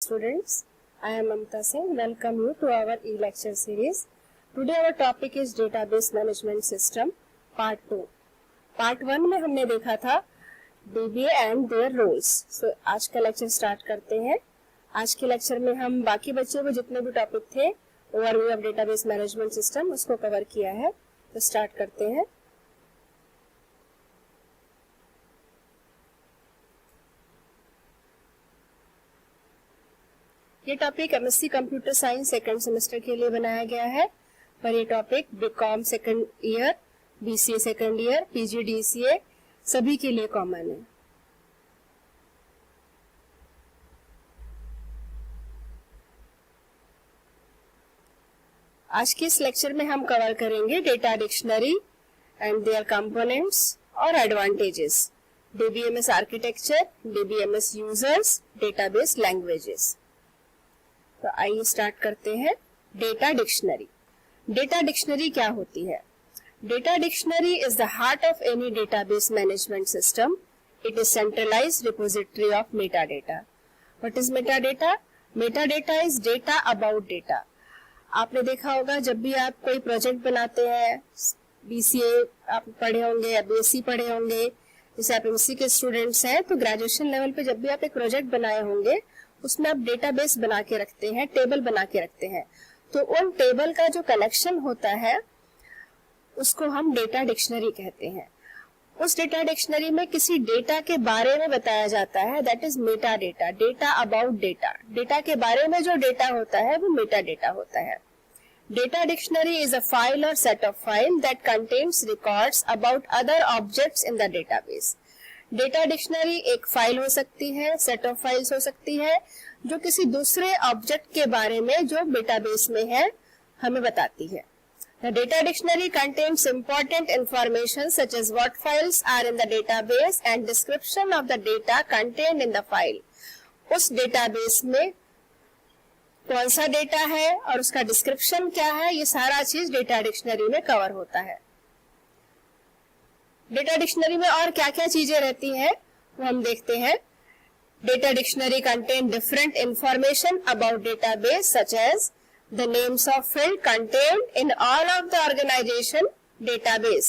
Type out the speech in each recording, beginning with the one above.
students, I am Mamta Singh. Welcome you to our e-lecture series. Today our topic is Database Management System Part 2. Part 1 में हमने देखा था DBA and their roles. So आज का lecture start करते हैं. आज के लेक्चर में हम बाकी बच्चों को जितने भी टॉपिक थे overview of database management system उसको कवर किया है. तो स्टार्ट करते हैं. ये topic MSc computer science second semester के लिए बनाया गया है. पर ये topic BCom second year, BCA second year, PGDCA सभी के लिए कॉमन है. आज के इस लेक्चर में हम कवर करेंगे data dictionary and their components और advantages, DBMS architecture, DBMS users, database languages. तो आइए स्टार्ट करते हैं. Data dictionary. डेटा डिक्शनरी क्या होती है? Data dictionary is the heart of any database management system. It is centralised repository of metadata. What is metadata? Metadata is data about data. आपने देखा होगा जब भी आप कोई प्रोजेक्ट बनाते हैं, बीसीए आप पढ़े होंगे या बीएससी पढ़े होंगे, जैसे आप एमएससी के स्टूडेंट्स हैं, तो ग्रेजुएशन लेवल पे जब भी आप एक प्रोजेक्ट बनाए होंगे उसमें आप डेटाबेस बना के रखते हैं, टेबल बना के रखते हैं. तो उन टेबल का जो कलेक्शन होता है उसको हम डेटा डिक्शनरी कहते हैं. उस डेटा डिक्शनरी में किसी डेटा के बारे में बताया जाता है, that is Meta data. Data about data. Data के बारे में जो डेटा होता है वो मेटा डेटा होता है. Data dictionary is a file or set of file that contains records about other objects in the database. Data dictionary एक फाइल हो सकती है, सेट ऑफ फाइल्स हो सकती है, जो किसी दूसरे ऑब्जेक्ट के बारे में जो डेटाबेस में है हमें बताती है. The data dictionary contains important information such as what files are in the database and description of the data contained in the file. उस डेटाबेस में कौन सा डेटा है और उसका डिस्क्रिप्शन क्या है, ये सारा चीज डेटा डिक्शनरी में कवर होता है. डेटा डिक्शनरी में और क्या क्या चीजें रहती हैं वो हम देखते हैं. Data dictionary contain different information about database such as the names of field contained in all of the organization database.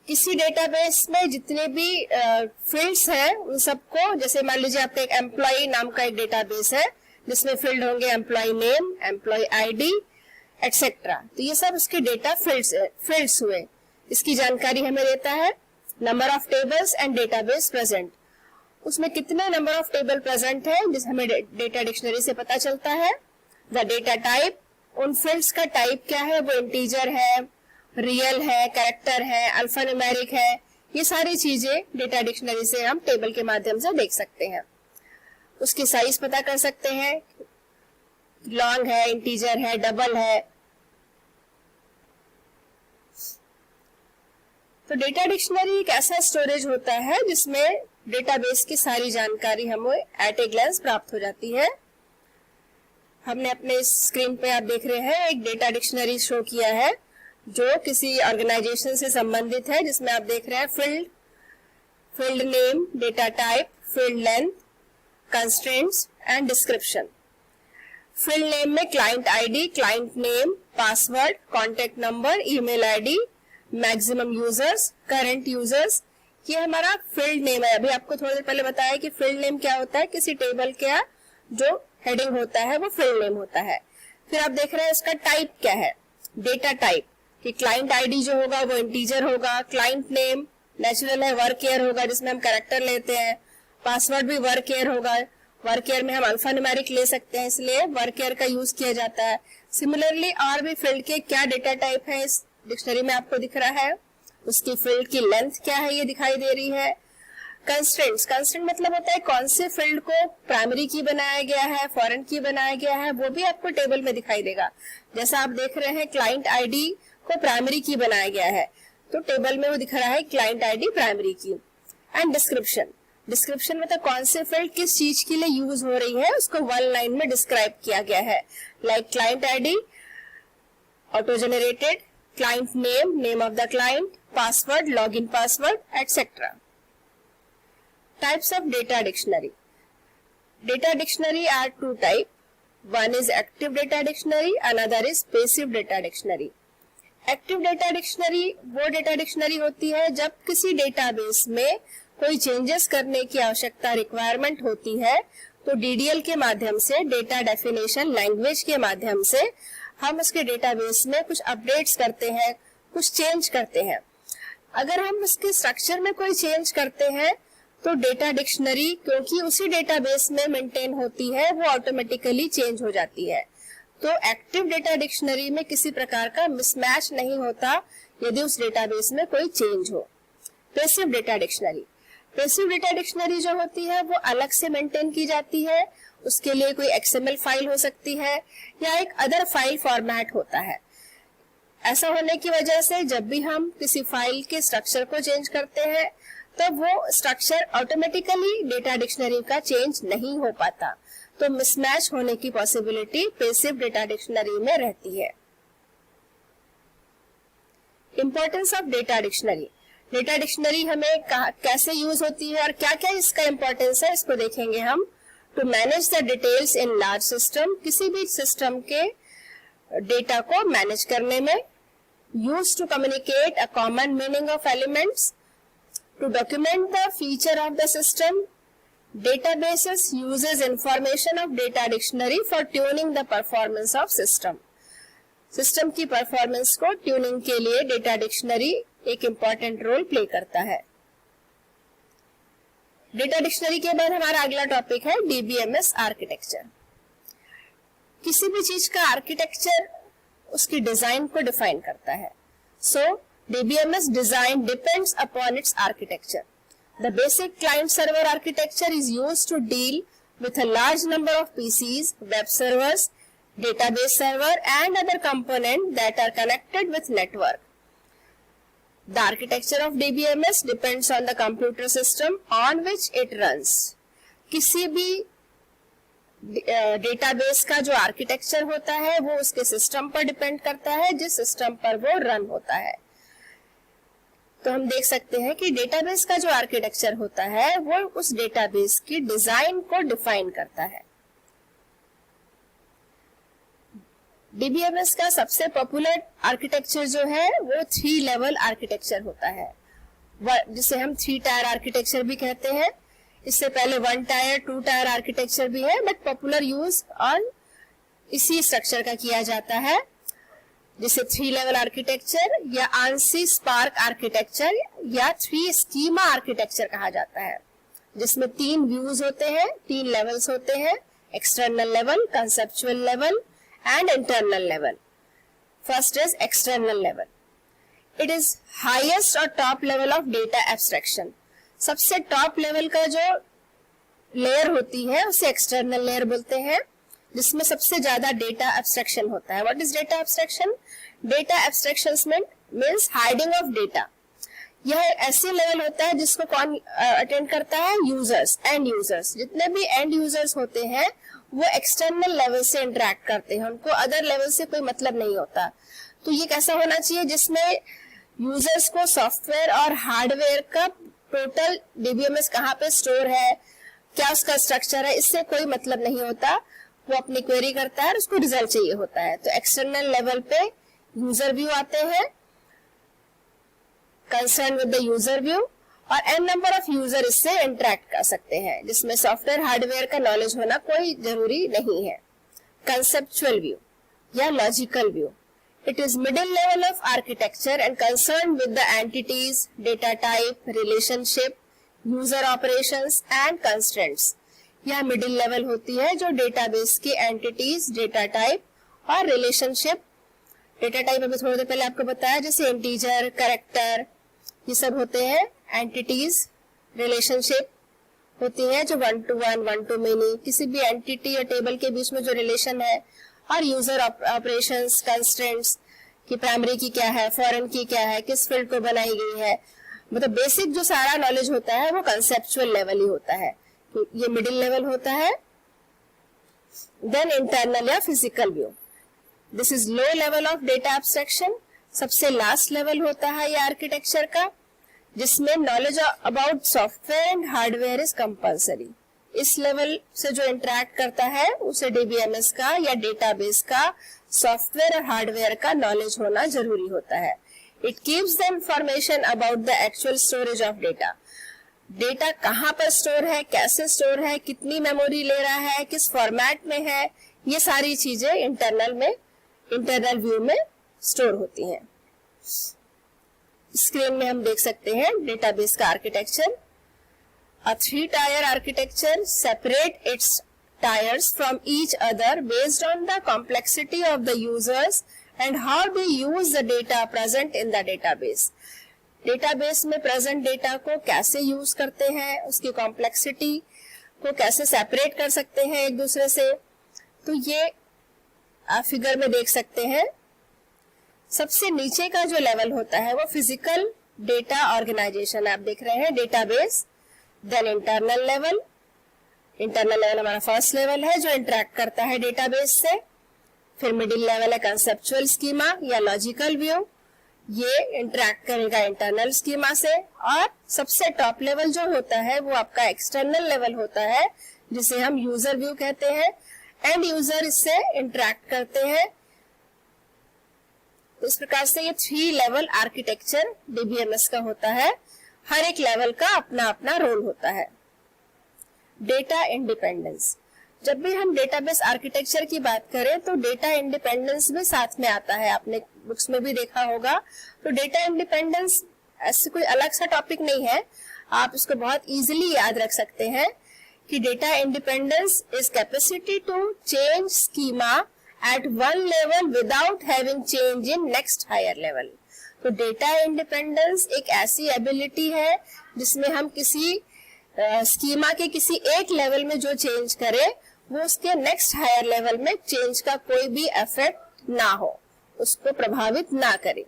किसी डेटाबेस में जितने भी फील्ड्स हैं उन सबको, जैसे मान लीजिए आपका एक एम्प्लॉय नाम का एक डेटाबेस है जिसमें फील्ड होंगे employee name, employee ID etcetera. तो ये सब उसके डेटा फील्ड्स हुए. इसकी जानकारी हमें देता है. Number of tables and database present. उसमें कितने नंबर ऑफ टेबल प्रेजेंट है जिस हमें डेटा डिक्शनरी से पता चलता है. द डेटा टाइप, उन फील्ड्स का टाइप क्या है, वो इंटीजर है, रियल है, कैरेक्टर है, अल्फान्यूमेरिक है. ये सारी चीजें डेटा डिक्शनरी से हम टेबल के माध्यम से देख सकते हैं. उसकी साइज पता कर सकते हैं, लॉन्ग है, इंटीजर है, डबल है. तो डेटा डिक्शनरी एक ऐसा स्टोरेज होता है जिसमें डेटाबेस की सारी जानकारी हमें एट ए ग्लांस प्राप्त हो जाती है. हमने अपने स्क्रीन पे आप देख रहे हैं एक डेटा डिक्शनरी शो किया है जो किसी ऑर्गेनाइजेशन से संबंधित है, जिसमें आप देख रहे हैं field name, data type, field length, constraints and description. Field name में client ID, client name, password, contact number, email ID, maximum users, current users. ये हमारा फील्ड नेम है. अभी आपको थोड़ी देर पहले बताया कि फील्ड नेम क्या होता है. किसी टेबल का जो हेडिंग होता है वो फील्ड नेम होता है. फिर आप देख रहे हैं उसका टाइप क्या है, डेटा टाइप, कि क्लाइंट आईडी जो होगा वो इंटीजर होगा, क्लाइंट नेम नेचुरल है, वर्क ईयर होगा जिसमें हम कैरेक्टर लेते हैं, पासवर्ड भी वर्क ईयर होगा. वर्क ईयर में हम अल्फान्यूमेरिक ले सकते हैं, इसलिए वर्क ईयर का यूज किया जाता है. सिमिलरली और भी फील्ड के क्या डेटा टाइप है इस डिक्शनरी में आपको दिख रहा है. उसकी फील्ड की लेंथ क्या है ये दिखाई दे रही है. कंस्ट्रेंट्स, कंस्ट्रेंट मतलब होता है कौन से फील्ड को प्राइमरी की बनाया गया है, फॉरेन की बनाया गया है, वो भी आपको टेबल में दिखाई देगा. जैसा आप देख रहे हैं क्लाइंट आईडी को प्राइमरी की बनाया गया है, तो टेबल में वो दिख रहा है क्लाइंट आईडी प्राइमरी की. एंड डिस्क्रिप्शन, डिस्क्रिप्शन मतलब कौन से फील्ड किस चीज के लिए यूज हो रही है उसको वन लाइन में डिस्क्राइब किया गया है. Like client ID auto generated, client name, name of the client, password, login password, etc. Types of data dictionary. Data dictionary are two type. One is active data dictionary, another is passive data dictionary. Active data dictionary वो data dictionary होती है जब किसी database में कोई changes करने की आवश्यकता रिक्वायरमेंट होती है, तो डीडीएल के माध्यम से, डेटा डेफिनेशन लैंग्वेज के माध्यम से हम उसके डेटाबेस में कुछ अपडेट्स करते हैं, कुछ चेंज करते हैं. अगर हम उसके स्ट्रक्चर में कोई चेंज करते हैं तो डेटा डिक्शनरी, क्योंकि उसी डेटाबेस में मेंटेन होती है, वो ऑटोमेटिकली चेंज हो जाती है. तो एक्टिव डेटा डिक्शनरी में किसी प्रकार का मिसमैच नहीं होता यदि उस डेटाबेस में कोई चेंज हो. Passive data dictionary, passive data dictionary जो होती है वो अलग से मेंटेन की जाती है. उसके लिए कोई एक्सएमएल फाइल हो सकती है या एक अदर फाइल फॉर्मेट होता है. ऐसा होने की वजह से जब भी हम किसी फाइल के स्ट्रक्चर को चेंज करते हैं तो वो स्ट्रक्चर ऑटोमेटिकली डेटा डिक्शनरी का चेंज नहीं हो पाता, तो मिसमैच होने की पॉसिबिलिटी पैसिव डेटा डिक्शनरी में रहती है. Importance of data dictionary. Data dictionary हमें कैसे यूज होती है और क्या क्या इसका इंपॉर्टेंस है, इसको देखेंगे हम. To manage the details in large system, किसी भी सिस्टम के डेटा को मैनेज करने में. Use to communicate a common meaning of elements. To document the feature of the system. Databases uses information of data dictionary for tuning the performance of system. System की performance को tuning के लिए data dictionary एक important role play करता है. Data dictionary के बाद हमारा अगला टॉपिक है डीबीएमएस आर्किटेक्चर. किसी भी चीज का आर्किटेक्चर उसकी डिजाइन को डिफाइन करता है. So DBMS design depends upon its architecture. The basic client-server architecture is used to deal with a large number of PCs, web servers, database server, and other components that are connected with network. The architecture of DBMS depends on the computer system on which it runs. किसी भी database का जो architecture होता है वो उसके system पर depend करता है, जिस सिस्टम पर वो रन होता है. तो हम देख सकते हैं कि डेटाबेस का जो आर्किटेक्चर होता है वो उस डेटाबेस की डिजाइन को डिफाइन करता है. डीबीएमएस का सबसे पॉपुलर आर्किटेक्चर जो है वो 3 लेवल आर्किटेक्चर होता है, जिसे हम 3 टायर आर्किटेक्चर भी कहते हैं. इससे पहले 1 टायर 2 टायर आर्किटेक्चर भी है, बट पॉपुलर यूज ऑन इसी स्ट्रक्चर का किया जाता है, जिसे 3 लेवल आर्किटेक्चर या आंसी स्पार्क आर्किटेक्चर या 3 स्कीमा आर्किटेक्चर कहा जाता है, जिसमें 3 व्यूज होते हैं, 3 लेवल्स होते हैं. External level, conceptual level and internal level. First is external level. It is highest और top level of data abstraction. सबसे टॉप लेवल का जो लेयर होती है उसे एक्सटर्नल लेयर बोलते हैं, जिसमें सबसे ज्यादा डेटा एब्स्ट्रैक्शन होता है. What is data abstraction? Data abstraction means hiding of data. यह ऐसे लेवल होता है जिसको कौन अटेंड करता है? Users, and users. जितने भी एंड यूजर्स होते हैं वो एक्सटर्नल लेवल से इंटरेक्ट करते हैं, उनको अदर लेवल से कोई मतलब नहीं होता. तो ये कैसा होना चाहिए जिसमें यूजर्स को सॉफ्टवेयर और हार्डवेयर का टोटल डीबीएमएस कहाँ पे स्टोर है, क्या उसका स्ट्रक्चर है, इससे कोई मतलब नहीं होता. वो अपनी क्वेरी करता है और उसको रिजल्ट चाहिए होता है. तो एक्सटर्नल लेवल पे यूजर व्यू आते हैं, concern with the user view, और एन नंबर ऑफ यूजर इससे इंटरेक्ट कर सकते हैं, जिसमें सॉफ्टवेयर हार्डवेयर का नॉलेज होना कोई जरूरी नहीं है. कंसेप्चुअल व्यू या logical view. It is middle level of architecture and concern with the entities, data type, relationship, user operations and constraints. यह मिडिल लेवल होती है जो डेटाबेस की एंटिटीज, डेटा टाइप और रिलेशनशिप. डेटा टाइप अभी थोड़ी देर पहले आपको बताया, जैसे इंटीजर, कैरेक्टर, ये सब होते हैं एंटिटीज. रिलेशनशिप होती है जो 1 to 1, 1 to many, किसी भी एंटिटी और टेबल के बीच में जो रिलेशन है. और यूजर ऑपरेशंस, कंस्ट्रेंट्स, कि प्राइमरी की क्या है, फॉरेन की क्या है, किस फील्ड को बनाई गई है. मतलब बेसिक जो सारा नॉलेज होता है वो कंसेप्चुअल लेवल ही होता है. तो ये मिडिल लेवल होता है. देन इंटरनल या physical view. This is low level of data abstraction. सबसे लास्ट लेवल होता है ये आर्किटेक्चर का, जिसमें knowledge about software and hardware is compulsory. इस लेवल से जो इंटरेक्ट करता है उसे डीबीएमएस का या डेटाबेस का सॉफ्टवेयर और हार्डवेयर का नॉलेज होना जरूरी होता है। It keeps the information about the actual storage of data. Data कहाँ पर स्टोर है, कैसे स्टोर है, कितनी मेमोरी ले रहा है, किस फॉर्मेट में है, ये सारी चीजें इंटरनल व्यू में स्टोर होती हैं। स्क्रीन में हम देख सकते हैं डेटाबेस का architecture. A 3-tier architecture separate its tiers from each other based on the complexity of the users and how they use the data present in the database. Database में present data को कैसे use करते हैं, उसकी complexity को कैसे separate कर सकते हैं एक दूसरे से, तो ये आप फिगर में देख सकते हैं। सबसे नीचे का जो लेवल होता है वो फिजिकल डेटा ऑर्गेनाइजेशन आप देख रहे हैं, डेटाबेस। देन इंटरनल लेवल हमारा फर्स्ट लेवल है जो इंटरेक्ट करता है डेटाबेस से। फिर मिडिल लेवल है कंसेप्चुअल स्कीमा या लॉजिकल व्यू, ये इंटरेक्ट करेगा इंटरनल स्कीमा से। और सबसे टॉप लेवल जो होता है वो आपका एक्सटर्नल लेवल होता है जिसे हम यूजर व्यू कहते हैं। एंड यूजर इससे इंटरेक्ट करते हैं। इस प्रकार से ये 3 लेवल आर्किटेक्चर डीबीएमएस का होता है। हर एक लेवल का अपना अपना रोल होता है। डेटा इंडिपेंडेंस, जब भी हम डेटाबेस आर्किटेक्चर की बात करें तो डेटा इंडिपेंडेंस भी साथ में आता है, आपने बुक्स में भी देखा होगा। तो डेटा इंडिपेंडेंस ऐसे कोई अलग सा टॉपिक नहीं है, आप इसको बहुत इजीली याद रख सकते हैं कि data independence is capacity to change schema at one level without having change in next higher level. तो डेटा इंडिपेंडेंस एक ऐसी एबिलिटी है जिसमें हम किसी स्कीमा के किसी एक लेवल में जो चेंज करें वो उसके नेक्स्ट हायर लेवल में चेंज का कोई भी इफेक्ट ना हो, उसको प्रभावित ना करे।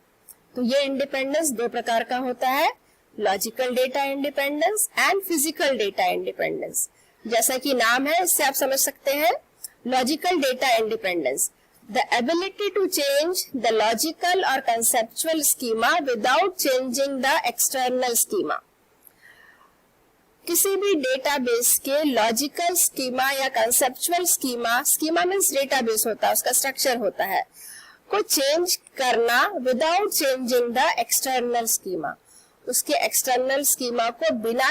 तो ये इंडिपेंडेंस 2 प्रकार का होता है, logical data independence and physical data independence. जैसा कि नाम है इससे आप समझ सकते हैं, logical data independence, the ability to change the logical or conceptual schema without changing the external schema. किसी भी डेटाबेस के लॉजिकल स्कीमा या कंसेप्चुअल स्कीमा मीन्स डेटाबेस होता है, उसका स्ट्रक्चर होता है, को चेंज करना without changing the external schema. उसके एक्सटर्नल स्कीमा को बिना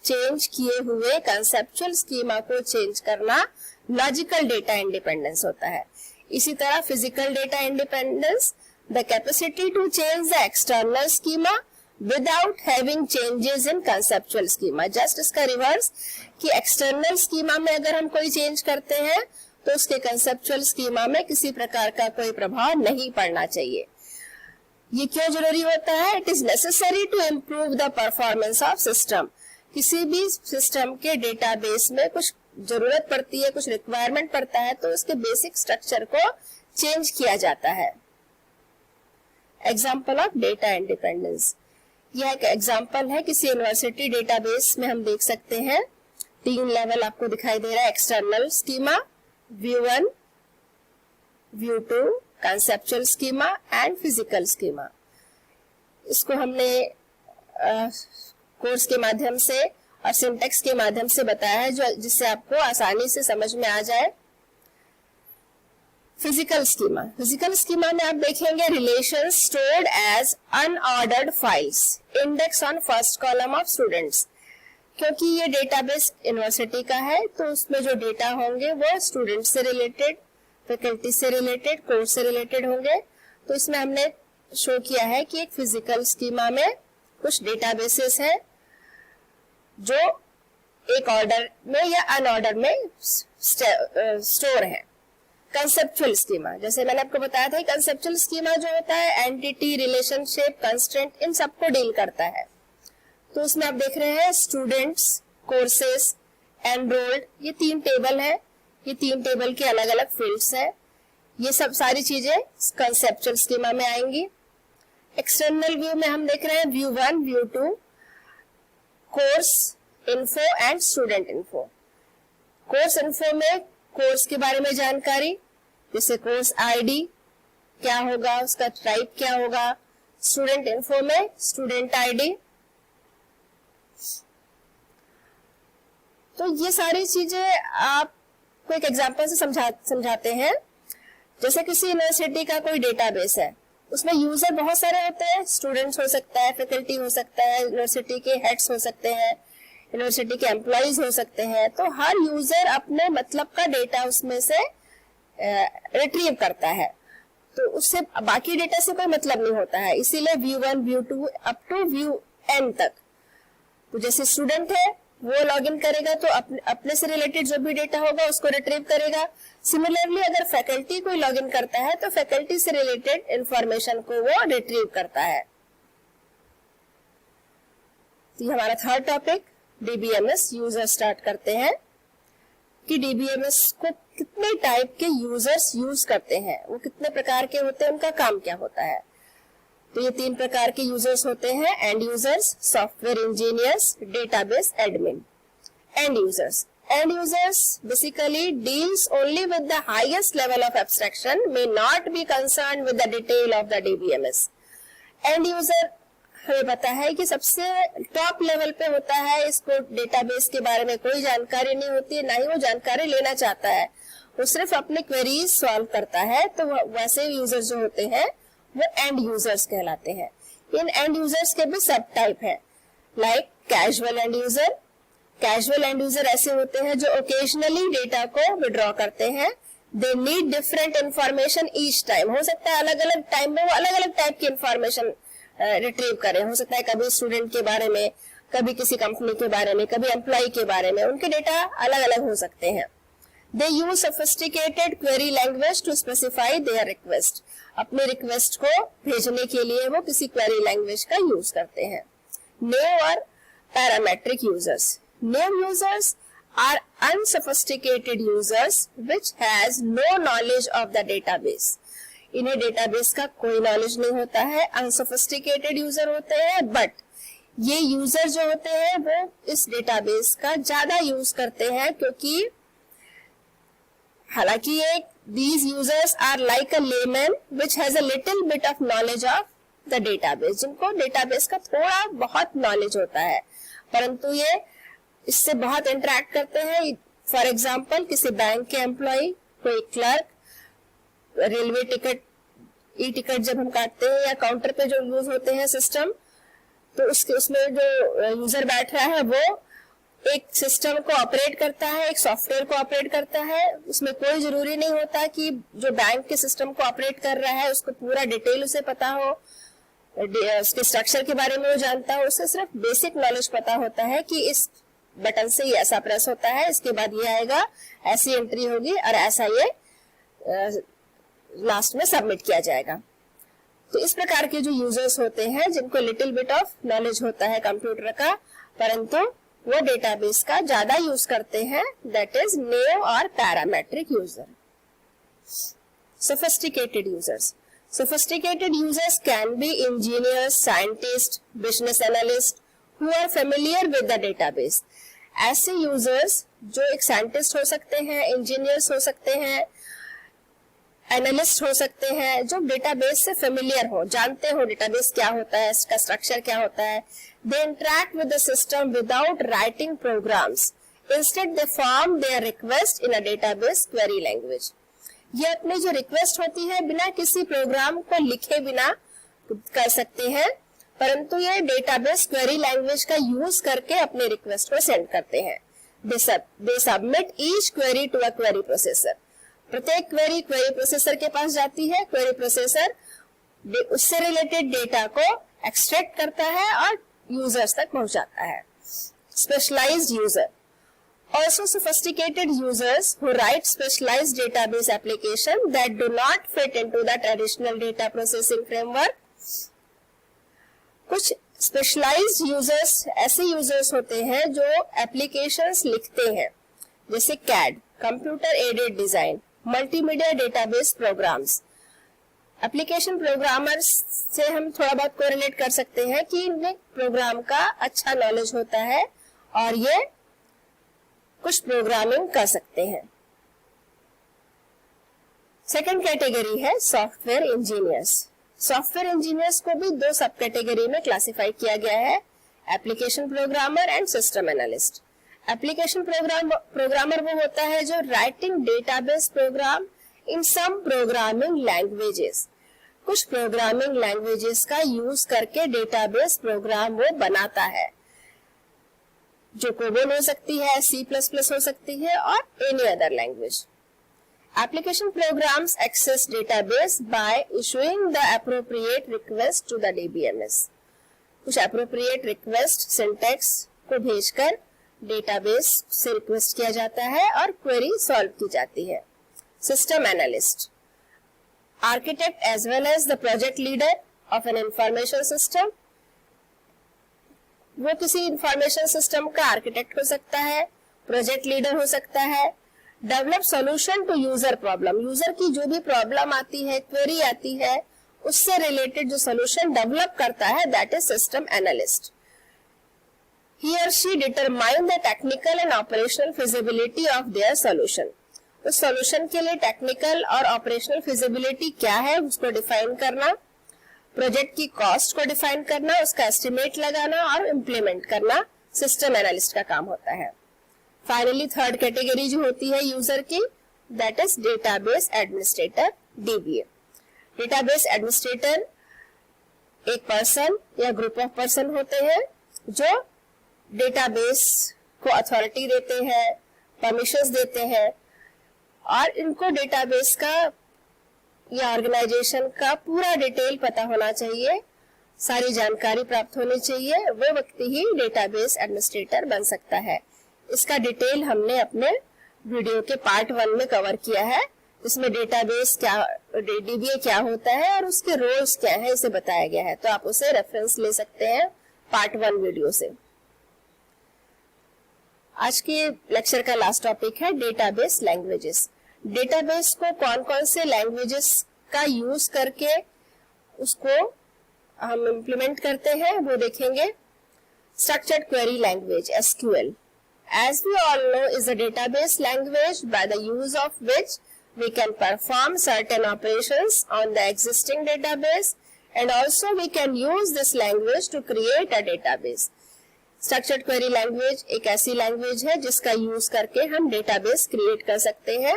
चेंज किए हुए कंसेप्चुअल स्कीमा को चेंज करना लॉजिकल डेटा इंडिपेंडेंस होता है। इसी तरह physical data independence, the capacity to change the external schema without having changes in conceptual schema. Just इसका रिवर्स कि एक्सटर्नल स्कीमा में अगर हम कोई चेंज करते हैं तो उसके कंसेप्चुअल स्कीमा में किसी प्रकार का कोई प्रभाव नहीं पड़ना चाहिए। ये क्यों जरूरी होता है? It is necessary to improve the performance of system. किसी भी सिस्टम के डेटाबेस में कुछ जरूरत पड़ती है, कुछ रिक्वायरमेंट पड़ता है तो उसके बेसिक स्ट्रक्चर को चेंज किया जाता है। एग्जाम्पल ऑफ डेटा इंडिपेंडेंस, यह एक एग्जाम्पल है किसी यूनिवर्सिटी डेटाबेस में हम देख सकते हैं 3 लेवल आपको दिखाई दे रहा है, external schema, view 1, view 2, conceptual schema and physical schema. इसको हमने कोर्स के माध्यम से और सिंटेक्स के माध्यम से बताया है जो जिससे आपको आसानी से समझ में आ जाए। फिजिकल स्कीमा में आप देखेंगे relations stored as unordered files, index on first column of students. क्योंकि ये डेटाबेस यूनिवर्सिटी का है तो उसमें जो डेटा होंगे वो स्टूडेंट से रिलेटेड, फैकल्टी से रिलेटेड, कोर्स से रिलेटेड होंगे। तो इसमें हमने शो किया है कि एक फिजिकल स्कीमा में कुछ डेटाबेसेस है जो एक ऑर्डर में या अनऑर्डर में स्टोर है। कंसेप्चुअल स्कीमा, जैसे मैंने आपको बताया था, कंसेप्चुअल स्कीमा जो होता है एंटिटी, रिलेशनशिप, कंस्ट्रेंट, इन सबको डील करता है। तो उसमें आप देख रहे हैं स्टूडेंट्स, कोर्सेस, एनरोल्ड, ये 3 टेबल है। ये 3 टेबल के अलग अलग फील्ड्स है। ये सब सारी चीजें कंसेप्चुअल स्कीमा में आएंगी। एक्सटर्नल व्यू में हम देख रहे हैं view 1, view 2, course info and student info. Course info में कोर्स के बारे में जानकारी, जैसे कोर्स आईडी क्या होगा, उसका टाइप क्या होगा। स्टूडेंट इन्फो में स्टूडेंट आईडी। तो ये सारी चीजें आपको एक एग्जांपल से समझाते हैं। जैसे किसी यूनिवर्सिटी का कोई डेटाबेस है, उसमें यूजर बहुत सारे होते हैं, स्टूडेंट्स हो सकता है, फैकल्टी हो सकता है, यूनिवर्सिटी के हेड्स हो सकते हैं, यूनिवर्सिटी के एम्प्लॉइज हो सकते हैं। तो हर यूजर अपने मतलब का डेटा उसमें से रिट्रीव करता है, तो उससे बाकी डेटा से कोई मतलब नहीं होता है। इसीलिए view 1, view 2 up to view n तक। तो जैसे स्टूडेंट है वो लॉगिन करेगा तो अपने से रिलेटेड जो भी डेटा होगा उसको रिट्रीव करेगा। सिमिलरली अगर फैकल्टी कोई लॉगिन करता है तो फैकल्टी से रिलेटेड इंफॉर्मेशन को वो रिट्रीव करता है। तो ये हमारा third topic DBMS user start करते हैं कि डीबीएमएस को कितने टाइप के यूजर्स यूज करते हैं, वो कितने प्रकार के होते हैं, उनका काम क्या होता है। तो ये 3 प्रकार के यूजर्स होते हैं, and users, software engineers, database admin. And users basically deals only with the highest level of abstraction, may not be concerned with the detail of the DBMS. And user हमें पता है कि सबसे टॉप लेवल पे होता है, इसको database के बारे में कोई जानकारी नहीं होती है, ना ही वो जानकारी लेना चाहता है, वो सिर्फ अपने क्वेरीज सॉल्व करता है। तो वैसे यूजर जो होते हैं वो एंड यूजर्स कहलाते हैं। इन एंड यूजर्स के भी सब टाइप है, like casual and user. Casual and user ऐसे होते हैं जो ओकेजनली डेटा को विड्रॉ करते हैं। They need different information each time. हो सकता है अलग अलग टाइम में वो अलग अलग टाइप की इंफॉर्मेशन रिट्रीव करें। हो सकता है कभी स्टूडेंट के बारे में, कभी किसी कंपनी के बारे में, कभी एम्प्लॉय के बारे में, उनके डेटा अलग अलग हो सकते हैं। They use sophisticated query language to specify their request. अपने रिक्वेस्ट को भेजने के लिए वो किसी क्वेरी लैंग्वेज का यूज करते हैं। नेव और parametric users. Naive users are unsophisticated users which has no knowledge of the database. इन्हें डेटाबेस का कोई नॉलेज नहीं होता है, अनसोफिस्टिकेटेड यूजर होते हैं। बट ये यूजर जो होते हैं वो इस डेटाबेस का ज्यादा यूज करते हैं, क्योंकि हालांकि ये these users are like a layman which has a little bit of knowledge of the database, जिनको डेटाबेस का थोड़ा बहुत नॉलेज होता है, परंतु ये इससे बहुत इंटरेक्ट करते हैं। फॉर एग्जाम्पल किसी बैंक के एम्प्लॉय, कोई clerk, railway ticket, e ticket जब हम काटते हैं या काउंटर पे जो यूज होते हैं सिस्टम, तो उसमें जो यूजर बैठ रहा है वो एक सिस्टम को ऑपरेट करता है, एक सॉफ्टवेयर को ऑपरेट करता है। उसमें कोई जरूरी नहीं होता कि जो बैंक के सिस्टम को ऑपरेट कर रहा है उसको पूरा डिटेल उसे पता हो, उसके स्ट्रक्चर के बारे में वो जानता हो। उसे सिर्फ बेसिक नॉलेज पता होता है कि इस बटन से ये ऐसा प्रेस होता है, इसके बाद ये आएगा, ऐसी एंट्री होगी और ऐसा ये लास्ट में सबमिट किया जाएगा। तो इस प्रकार के जो यूजर्स होते हैं जिनको लिटिल बिट ऑफ नॉलेज होता है कंप्यूटर का, परंतु वो डेटाबेस का ज्यादा यूज करते हैं, दैट इज नेव और parametric user. Sophisticated users. Sophisticated users can be engineers, scientists, business analysts who are familiar with the database. ऐसे यूजर्स जो एक साइंटिस्ट हो सकते हैं, इंजीनियर्स हो सकते हैं, एनालिस्ट हो सकते हैं, जो डेटाबेस से फेमिलियर हो, जानते हो डेटाबेस क्या होता है, इसका स्ट्रक्चर क्या होता है। They interact with the system without writing programs, instead they form their request in a database query language. ये अपनी जो रिक्वेस्ट होती है बिना किसी प्रोग्राम को लिखे बिना कर सकते हैं, परंतु ये डेटाबेस क्वेरी लैंग्वेज का यूज करके अपने रिक्वेस्ट को सेंड करते हैं। They submit each query to a query processor. प्रत्येक क्वेरी प्रोसेसर के पास जाती है, क्वेरी प्रोसेसर उससे रिलेटेड डेटा को एक्सट्रैक्ट करता है और यूजर्स तक पहुंचाता है। Specialized user. Also sophisticated users who write specialized database application that do not fit into the traditional data processing framework. कुछ specialized users ऐसे users होते हैं जो applications लिखते हैं, जैसे CAD, Computer Aided Design, Multimedia Database Programs. Application programmers से हम थोड़ा बहुत कोरिलेट कर सकते हैं कि इन्हें प्रोग्राम का अच्छा नॉलेज होता है और ये कुछ प्रोग्रामिंग कर सकते हैं। सेकंड कैटेगरी है सॉफ्टवेयर इंजीनियर्स। सॉफ्टवेयर इंजीनियर्स को भी 2 सब कैटेगरी में क्लासिफाई किया गया है, application programmer and system analyst. Application programmer वो होता है जो राइटिंग डेटाबेस प्रोग्राम इन सम प्रोग्रामिंग लैंग्वेजेस, कुछ प्रोग्रामिंग लैंग्वेजेस का यूज करके डेटाबेस प्रोग्राम वो बनाता है, जो कोबोल हो सकती है, C++ हो सकती है और any other language. Application programs access database by issuing the appropriate request to the DBMS। कुछ एप्रोप्रिएट रिक्वेस्ट सिंटैक्स को भेजकर डेटाबेस से रिक्वेस्ट किया जाता है और क्वेरी सॉल्व की जाती है। System analyst, architect as well as the project leader of an information system. वो किसी इंफॉर्मेशन सिस्टम का आर्किटेक्ट हो सकता है, प्रोजेक्ट लीडर हो सकता है। Develop solution to user problem, user की जो भी प्रॉब्लम आती है, क्वेरी आती है, उससे रिलेटेड जो सॉल्यूशन डेवलप करता है, that is system analyst. He or she determine the technical and operational feasibility of their solution। उस सॉल्यूशन के लिए टेक्निकल और ऑपरेशनल फिजिबिलिटी क्या है उसको डिफाइन करना, प्रोजेक्ट की कॉस्ट को डिफाइन करना, उसका एस्टिमेट लगाना और इम्प्लीमेंट करना सिस्टम एनालिस्ट का काम होता है। फाइनली थर्ड कैटेगरी जो होती है यूजर की, that is database administrator, DBA। Database administrator एक पर्सन या ग्रुप ऑफ पर्सन होते हैं जो डेटाबेस को अथॉरिटी देते हैं, परमिशंस देते हैं और इनको डेटाबेस का या ऑर्गेनाइजेशन का पूरा डिटेल पता होना चाहिए, सारी जानकारी प्राप्त होनी चाहिए, वो व्यक्ति ही डेटाबेस एडमिनिस्ट्रेटर बन सकता है। इसका डिटेल हमने अपने वीडियो के पार्ट 1 में कवर किया है, इसमें डेटाबेस क्या, DBA क्या होता है और उसके रोल्स क्या है इसे बताया गया है, तो आप उसे रेफरेंस ले सकते हैं पार्ट 1 वीडियो से। आज के लेक्चर का लास्ट टॉपिक है डेटाबेस लैंग्वेजेस। डेटाबेस को कौन कौन से लैंग्वेजेस का यूज करके उसको हम इम्प्लीमेंट करते हैं वो देखेंगे। Structured query language SQL, as we all know, is a database language by the use of which we can perform certain operations on the existing database, and also we can use this language to create a database। Structured query language एक ऐसी language है जिसका use करके हम database create कर सकते हैं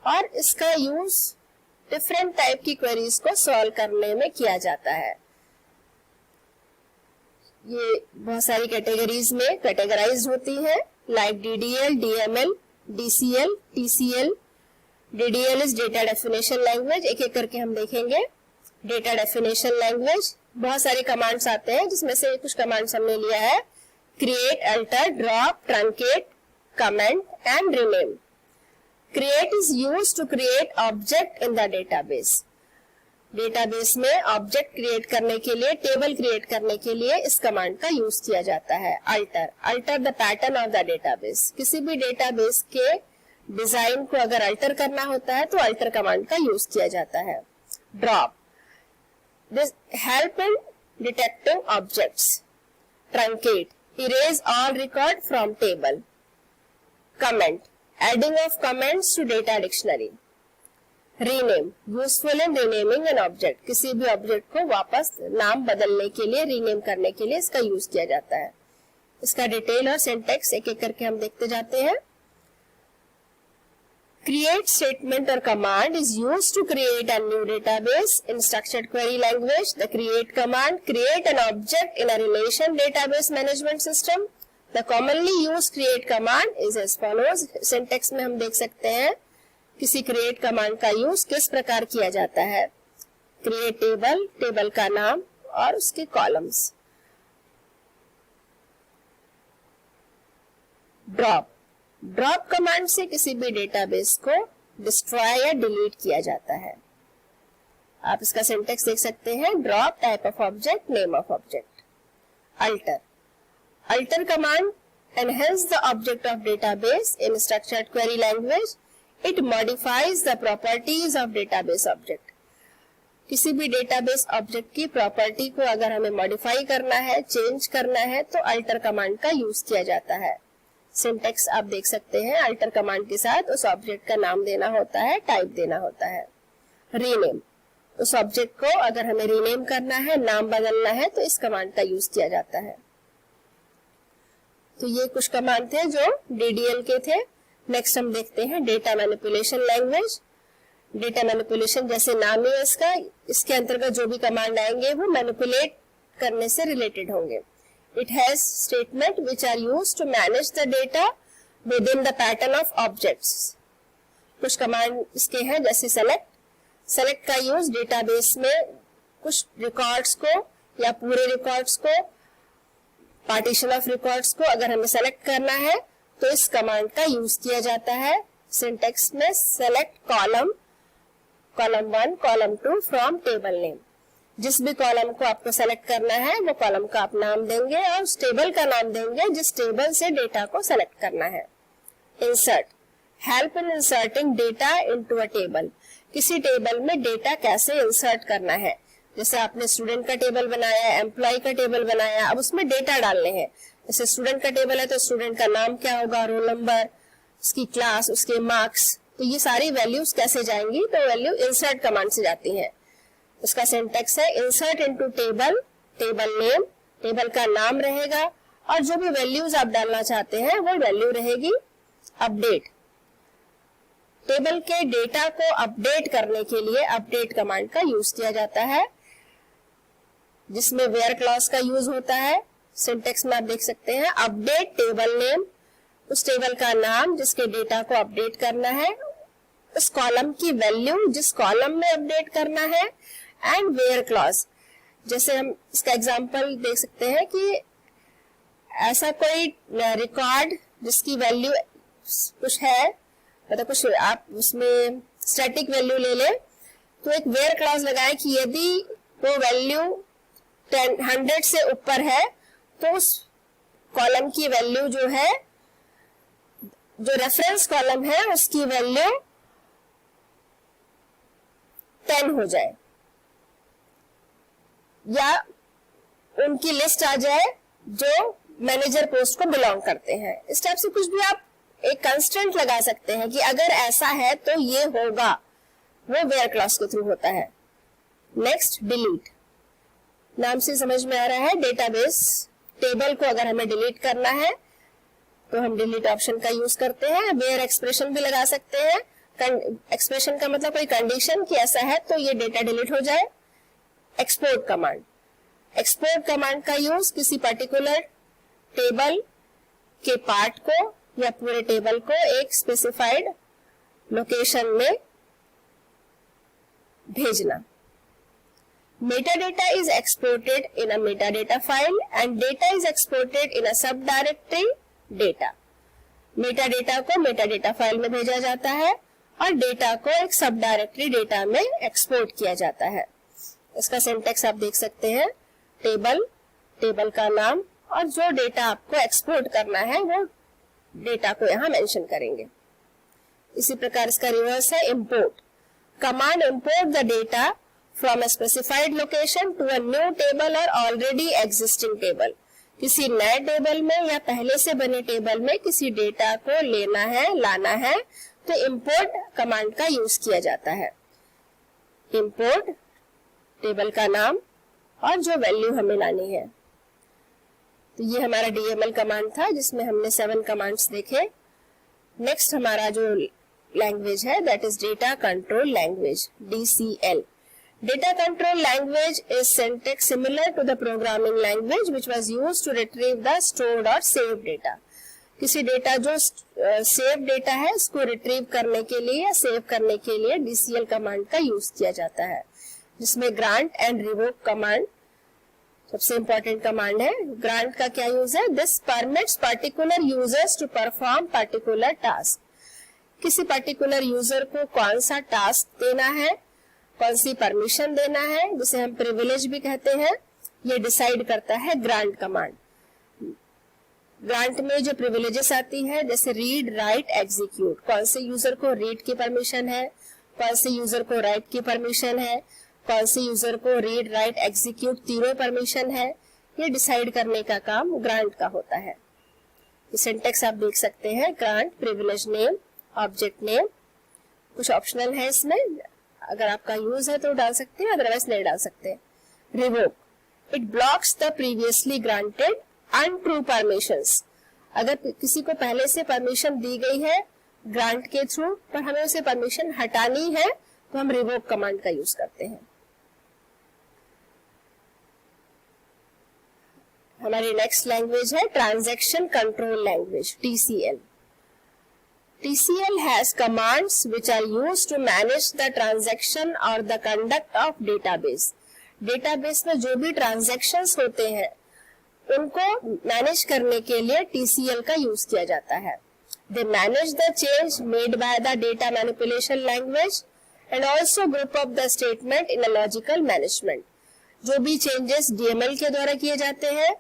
और इसका यूज डिफरेंट टाइप की क्वेरीज को सॉल्व करने में किया जाता है। ये बहुत सारी कैटेगरीज में कैटेगराइज होती है, like DDL, DML, DCL, TCL। DDL is data definition language, एक एक करके हम देखेंगे। डेटा डेफिनेशन लैंग्वेज बहुत सारे कमांड्स आते हैं जिसमें से कुछ कमांड्स हमने लिया है, create, alter, drop, truncate, comment and rename। create is used to create object in the database। Database में ऑब्जेक्ट क्रिएट करने के लिए, टेबल क्रिएट करने के लिए इस कमांड का यूज किया जाता है। Alter, alter the pattern of the database, किसी भी डेटाबेस के डिजाइन को अगर अल्टर करना होता है तो अल्टर कमांड का यूज किया जाता है। Drop, this help in detecting objects. Truncate, erase all record from table। comment, adding of comments to data dictionary। rename, useful in renaming an object, किसी भी ऑब्जेक्ट को वापस नाम बदलने के लिए, रीनेम करने के लिए इसका यूज किया जाता है। इसका डिटेल और सिंटैक्स एक एक करके हम देखते जाते हैं। Create statement or command is used to create a new database in structured query language। The create command create an object in a relation database management system। The commonly used create command is as follows। Syntax में हम देख सकते हैं किसी create command का use किस प्रकार किया जाता है। create table, टेबल का नाम और उसके कॉलम्स। ड्रॉप, ड्रॉप कमांड से किसी भी डेटाबेस को डिस्ट्रॉय या डिलीट किया जाता है। आप इसका सिंटेक्स देख सकते हैं, drop, type of object, name of object. Alter, alter command enhance the object of database in structured query language. It modifies the properties of database object. किसी भी डेटाबेस ऑब्जेक्ट की प्रॉपर्टी को अगर हमें मॉडिफाई करना है, चेंज करना है, तो अल्टर कमांड का यूज किया जाता है। सिंटेक्स आप देख सकते हैं, अल्टर कमांड के साथ उस ऑब्जेक्ट का नाम देना होता है, टाइप देना होता है। रीनेम, उस ऑब्जेक्ट को अगर हमें रीनेम करना है, नाम बदलना है, तो इस कमांड का यूज किया जाता है। तो ये कुछ कमांड थे जो DDL के थे। नेक्स्ट हम देखते हैं data manipulation language. Data manipulation जैसे नाम ही है इसका, इसके अंतर्गत जो भी कमांड आएंगे वो मैनिपुलेट करने से रिलेटेड होंगे। It has statement which are used to manage the data within the pattern of objects. कुछ कमांड इसके हैं जैसे सेलेक्ट का यूज डेटाबेस में कुछ रिकॉर्ड्स को या पूरे रिकॉर्ड्स को, पार्टीशन ऑफ रिकॉर्ड्स को अगर हमें सेलेक्ट करना है तो इस कमांड का यूज किया जाता है। सिंटेक्स में select column 1, column 2 from table name. जिस भी कॉलम को आपको सेलेक्ट करना है वो कॉलम का आप नाम देंगे और उस टेबल का नाम देंगे जिस टेबल से डेटा को सेलेक्ट करना है। Insert, help in inserting data into a table. किसी टेबल में डेटा कैसे इंसर्ट करना है, जैसे आपने स्टूडेंट का टेबल बनाया, एम्प्लॉय का टेबल बनाया, अब उसमें डेटा डालने हैं। जैसे स्टूडेंट का टेबल है तो स्टूडेंट का नाम क्या होगा, रोल नंबर, उसकी क्लास, उसके मार्क्स, तो ये सारी वैल्यूज कैसे जाएंगी, तो वैल्यू इंसर्ट कमांड से जाती है। उसका सिंटेक्स है insert into table, table name, table का नाम रहेगा और जो भी वैल्यूज आप डालना चाहते हैं वो वैल्यू रहेगी। अपडेट, टेबल के डेटा को अपडेट करने के लिए अपडेट कमांड का यूज किया जाता है, जिसमें वेयर क्लॉज का यूज होता है। सिंटेक्स में आप देख सकते हैं अपडेट टेबल नेम, उस टेबल का नाम जिसके डेटा को अपडेट करना है, उस कॉलम की वैल्यू जिस कॉलम में अपडेट करना है, एंड वेयर क्लॉज। जैसे हम इसका एग्जांपल देख सकते हैं कि ऐसा कोई रिकॉर्ड जिसकी वैल्यू कुछ है, मतलब कुछ आप उसमें स्टैटिक वैल्यू ले ले, तो एक वेयर क्लॉज लगाए कि यदि वो वैल्यू 100 से ऊपर है तो उस कॉलम की वैल्यू जो है, जो रेफरेंस कॉलम है उसकी वैल्यू 10 हो जाए या उनकी लिस्ट आ जाए जो मैनेजर पोस्ट को बिलोंग करते हैं। इस टाइप से कुछ भी आप एक कंस्ट्रेंट लगा सकते हैं कि अगर ऐसा है तो ये होगा, वो वेयर क्लॉज के थ्रू होता है। नेक्स्ट डिलीट, नाम से समझ में आ रहा है डेटाबेस टेबल को अगर हमें डिलीट करना है तो हम डिलीट ऑप्शन का यूज करते हैं। वेयर एक्सप्रेशन भी लगा सकते हैं, एक्सप्रेशन का मतलब कोई कंडीशन कि ऐसा है तो ये डेटा डिलीट हो जाए। एक्सपोर्ट कमांड, एक्सपोर्ट कमांड का यूज किसी पर्टिकुलर टेबल के पार्ट को या पूरे टेबल को एक स्पेसिफाइड लोकेशन में भेजना। Metadata is exported in a metadata file and data is exported in a subdirectory data. Metadata को metadata फाइल में भेजा जाता है और डेटा को एक सब डायरेक्टरी डेटा में एक्सपोर्ट किया जाता है। इसका सिंटेक्स आप देख सकते हैं, टेबल, टेबल का नाम और जो डेटा आपको एक्सपोर्ट करना है वो डेटा को यहाँ मेंशन करेंगे। इसी प्रकार इसका रिवर्स है import, command import the data from a specified location to a new table or already existing table. किसी नए टेबल में या पहले से बने टेबल में किसी डेटा को लेना है, लाना है, तो इंपोर्ट कमांड का यूज किया जाता है। इंपोर्ट टेबल का नाम और जो वैल्यू हमें लानी है। तो ये हमारा DML कमांड था जिसमें हमने 7 कमांड्स देखे। नेक्स्ट हमारा जो लैंग्वेज है that is data control language, DCL. Data control language is syntax similar to the programming language which was used to retrieve the stored or saved data. किसी data जो save data है उसको retrieve करने के लिए या save करने के लिए DCL कमांड का यूज किया जाता है, जिसमें ग्रांट एंड रिवोक कमांड सबसे इंपॉर्टेंट कमांड है। ग्रांट का क्या यूज है, this permits particular users to perform particular task. किसी पर्टिकुलर यूजर को कौन सा टास्क देना है, कौन सी परमिशन देना है, जिसे हम प्रिविलेज भी कहते हैं, ये डिसाइड करता है ग्रांट कमांड। ग्रांट में जो प्रिविलेजेस आती है जैसे रीड, राइट, एग्जीक्यूट, कौन से यूजर को रीड की परमिशन है, कौन से यूजर को राइट की परमिशन है, कौन से यूजर को रीड, राइट, एग्जीक्यूट तीनों परमिशन है, ये डिसाइड करने का काम ग्रांट का होता है। सिंटेक्स आप देख सकते हैं, grant, privilege name, object name, कुछ ऑप्शनल है इसमें, अगर आपका यूज है तो डाल सकते हैं, अदरवाइज नहीं डाल सकते। Revoke, it blocks the previously granted untrue permissions. अगर किसी को पहले से परमिशन दी गई है ग्रांट के थ्रू, पर हमें उसे परमिशन हटानी है, तो हम रिवोक कमांड का यूज करते हैं। हमारी नेक्स्ट लैंग्वेज है transaction control language, TCL। TCL has commands which are used to manage the transaction or the conduct of database. Database में जो भी ट्रांजैक्शंस होते हैं उनको मैनेज करने के लिए TCL का यूज किया जाता है। They manage the change made by the data manipulation language and also group up the statement in a logical management. जो भी चेंजेस DML के द्वारा किए जाते हैं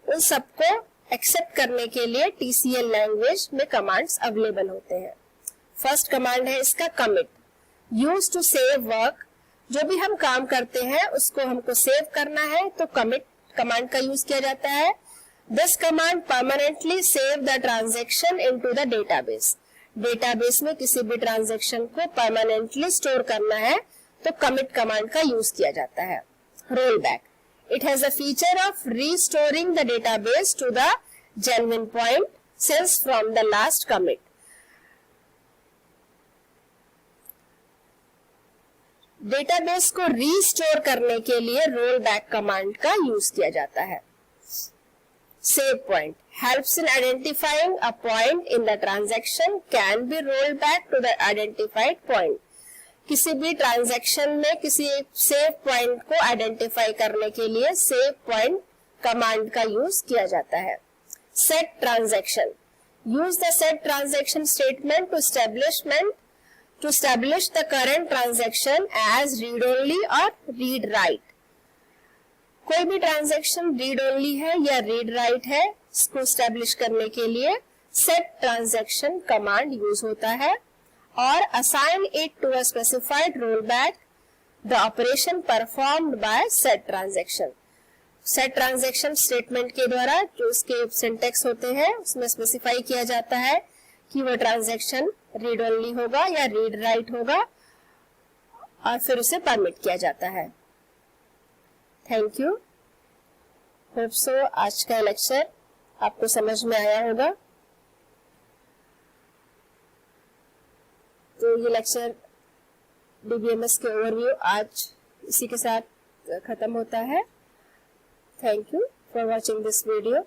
उन सबको एक्सेप्ट करने के लिए TCL लैंग्वेज में कमांड्स अवेलेबल होते हैं। फर्स्ट कमांड है इसका commit, use to save work. जो भी हम काम करते हैं उसको हमको सेव करना है तो कमिट कमांड का यूज किया जाता है। This command permanently save the transaction into the database. Database में किसी भी ट्रांजैक्शन को परमानेंटली स्टोर करना है तो कमिट कमांड का यूज किया जाता है। Roll back, it has a feature of restoring the database to the genuine point since from the last commit. Database को रीस्टोर करने के लिए रोल बैक कमांड का यूज किया जाता है। Save point helps in identifying a point in the transaction can be rolled back to the identified point. किसी भी ट्रांजैक्शन में किसी एक सेव पॉइंट को आइडेंटिफाई करने के लिए सेव पॉइंट कमांड का यूज किया जाता है। Set transaction, use the set transaction statement to establish the current transaction as read only और रीड राइट। कोई भी ट्रांजैक्शन रीड ओनली है या रीड राइट है, इसको एस्टैब्लिश करने के लिए सेट ट्रांजैक्शन कमांड यूज होता है और assign it to a specified rollback the operation performed by set transaction. set transaction statement के द्वारा जो उसके सिंटेक्स होते हैं उसमें स्पेसिफाई किया जाता है कि वो ट्रांजैक्शन रीड ओनली होगा या रीड राइट होगा और फिर उसे परमिट किया जाता है। Thank you. होप सो आज का लेक्चर आपको समझ में आया होगा। तो ये लेक्चर DBMS के ओवरव्यू आज इसी के साथ खत्म होता है। Thank you for watching this video.